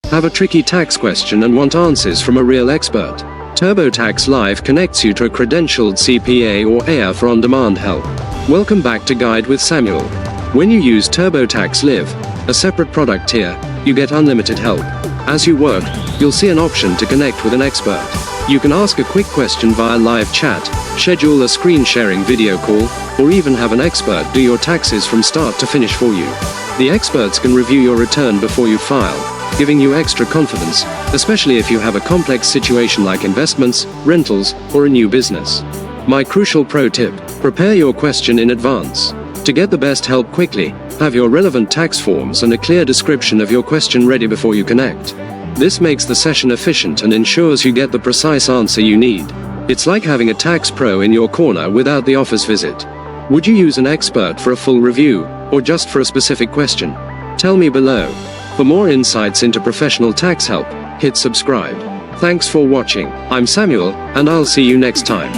Have a tricky tax question and want answers from a real expert? TurboTax Live connects you to a credentialed CPA or AIR for on-demand help. Welcome back to Guide with Samuel. When you use TurboTax Live, a separate product tier, you get unlimited help. As you work, you'll see an option to connect with an expert. You can ask a quick question via live chat, schedule a screen-sharing video call, or even have an expert do your taxes from start to finish for you. The experts can review your return before you file, giving you extra confidence, especially if you have a complex situation like investments, rentals, or a new business. My crucial pro tip: prepare your question in advance. To get the best help quickly, have your relevant tax forms and a clear description of your question ready before you connect. This makes the session efficient and ensures you get the precise answer you need. It's like having a tax pro in your corner without the office visit. Would you use an expert for a full review, or just for a specific question? Tell me below. For more insights into professional tax help, hit subscribe. Thanks for watching. I'm Samuel, and I'll see you next time.